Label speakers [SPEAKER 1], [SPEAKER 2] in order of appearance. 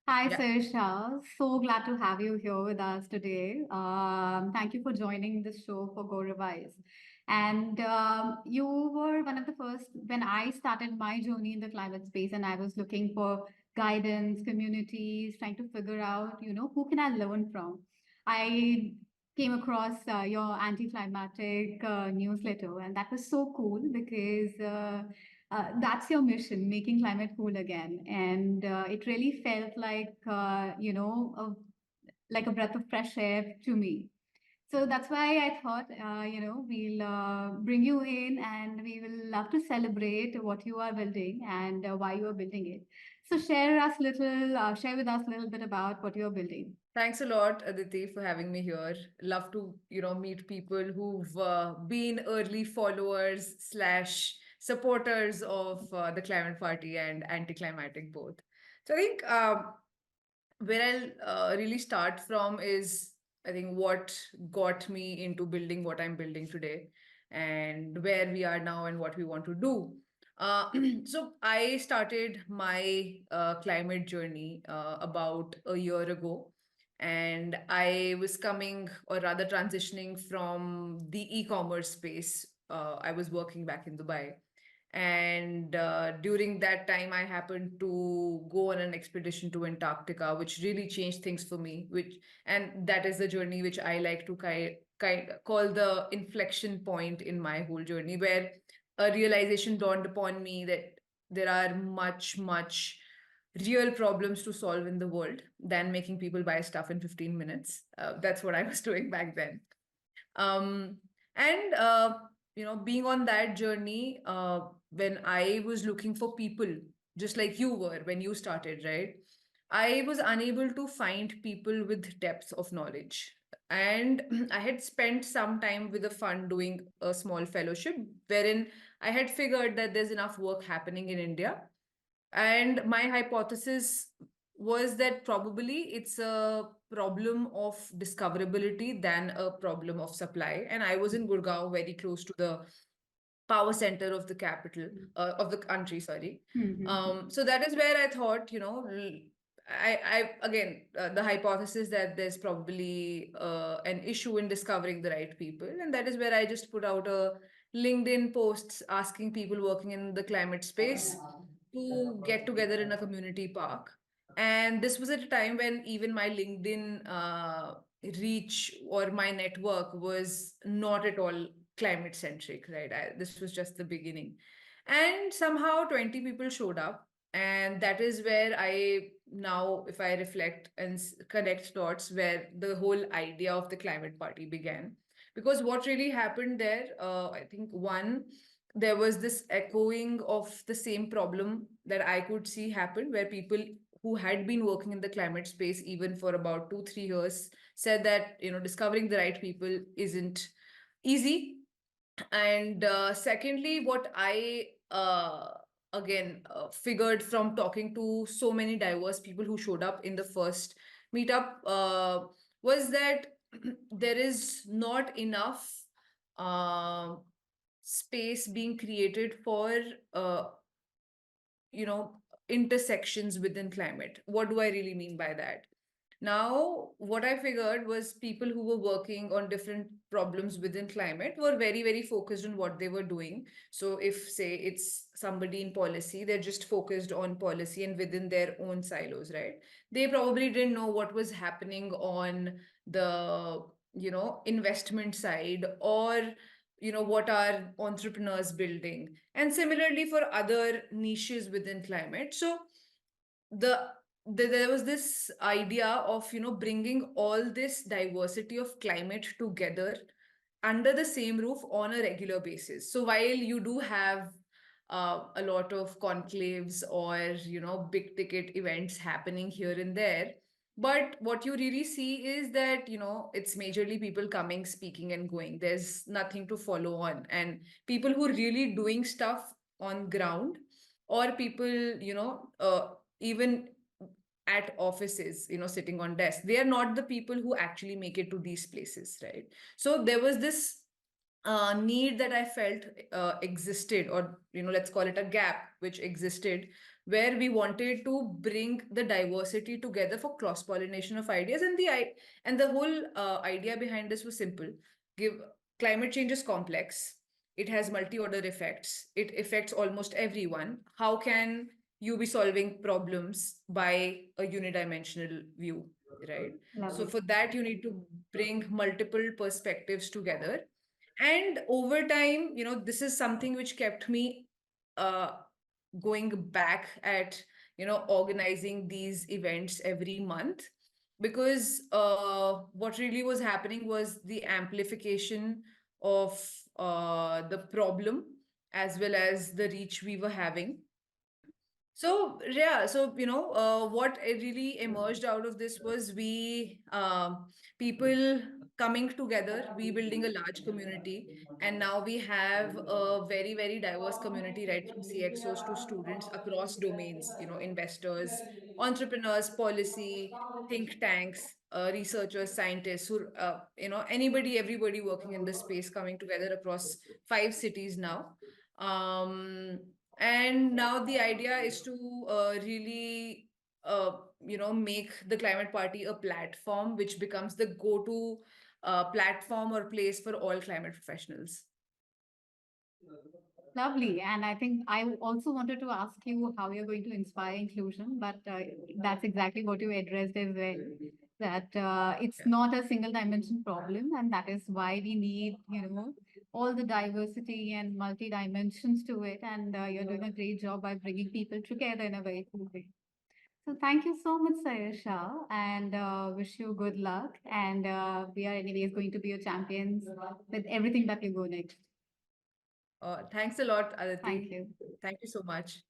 [SPEAKER 1] Hi,
[SPEAKER 2] Yeah.
[SPEAKER 1] Sayesha. So glad to have you here with us today. Thank you for joining the show for Go Rewise. And you were one of the first when I started my journey in the climate space, and I was looking for guidance, communities, trying to figure out, who can I learn from. I came across your anticlimatic newsletter, and that was so cool because that's your mission, making climate cool again. And it really felt like, like a breath of fresh air to me. So that's why I thought, we'll bring you in and we will love to celebrate what you are building and why you are building it. So share with us a little bit about what you're building.
[SPEAKER 2] Thanks a lot, Aditi, for having me here. Love to, meet people who've been early followers slash supporters of the Climate Party and Anticlimatic both. So I think where I'll really start from is, I think, what got me into building what I'm building today and where we are now and what we want to do. Uh, so I started my climate journey about a year ago, and I was coming, or rather transitioning from the e-commerce space. I was working back in Dubai, and during that time I happened to go on an expedition to Antarctica, which really changed things for me, which and that is the journey which I like to kind call the inflection point in my whole journey, where a realization dawned upon me that there are much real problems to solve in the world than making people buy stuff in 15 minutes. That's what I was doing back then. um, and being on that journey, when I was looking for people, just like you were when you started, right? I was unable to find people with depth of knowledge. And I had spent some time with a fund doing a small fellowship wherein I had figured that there's enough work happening in India, and my hypothesis was that probably it's a problem of discoverability than a problem of supply. And I was in Gurgaon, very close to the power center of the capital, of the country, sorry.
[SPEAKER 1] Mm-hmm.
[SPEAKER 2] So that is where I thought, I again, the hypothesis that there's probably an issue in discovering the right people. And that is where I just put out a LinkedIn posts asking people working in the climate space to get together in a community park. And this was at a time when even my LinkedIn reach or my network was not at all climate centric, right? This was just the beginning. And somehow 20 people showed up. And that is where I now, if I reflect and connect dots, where the whole idea of the climate party began. Because what really happened there, I think one, there was this echoing of the same problem that I could see happen, where people who had been working in the climate space even for about 2 3 years said that discovering the right people isn't easy. And secondly, what I again figured from talking to so many diverse people who showed up in the first meetup was that there is not enough uh, space being created for uh, you know intersections within climate. What do I really mean by that? Now, what I figured was people who were working on different problems within climate were very focused on what they were doing. So if, say, it's somebody in policy, they're just focused on policy and within their own silos, right? They probably didn't know what was happening on the investment side, or what are entrepreneurs building. And similarly for other niches within climate. So the, there was this idea of bringing all this diversity of climate together under the same roof on a regular basis. So while you do have a lot of conclaves or big ticket events happening here and there, but what you really see is that it's majorly people coming, speaking, and going. There's nothing to follow on, and people who are really doing stuff on ground, or people even at offices, sitting on desks, they are not the people who actually make it to these places, right? So there was this need that I felt existed, or let's call it a gap which existed where we wanted to bring the diversity together for cross pollination of ideas. And the whole idea behind this was simple. Give Climate change is complex. It has multi-order effects. It affects almost everyone. How can you be solving problems by a unidimensional view, right? So
[SPEAKER 1] Lovely.
[SPEAKER 2] for that, you need to bring multiple perspectives together. And over time, this is something which kept me uh, going back at, organizing these events every month, because what really was happening was the amplification of the problem as well as the reach we were having. So yeah, so what really emerged out of this was we people coming together, we building a large community, and now we have a very very diverse community, right from CXOs to students across domains, investors, entrepreneurs, policy, think tanks, researchers, scientists, who anybody, everybody working in this space coming together across 5 cities now. Um, and now the idea is to really, make the climate party a platform which becomes the go-to platform or place for all climate professionals.
[SPEAKER 1] Lovely. And I think I also wanted to ask you how you're going to inspire inclusion, but that's exactly what you addressed as well. That it's
[SPEAKER 2] Yeah.
[SPEAKER 1] not a single dimension problem, and that is why we need, all the diversity and multi dimensions to it. And you're doing a great job by bringing people together in a very cool way. So thank you so much, Sayesha, and wish you good luck. And we are anyways going to be your champions with everything that you go next.
[SPEAKER 2] Thanks a lot,
[SPEAKER 1] Thank
[SPEAKER 2] Aditi.
[SPEAKER 1] you.
[SPEAKER 2] Thank you so much.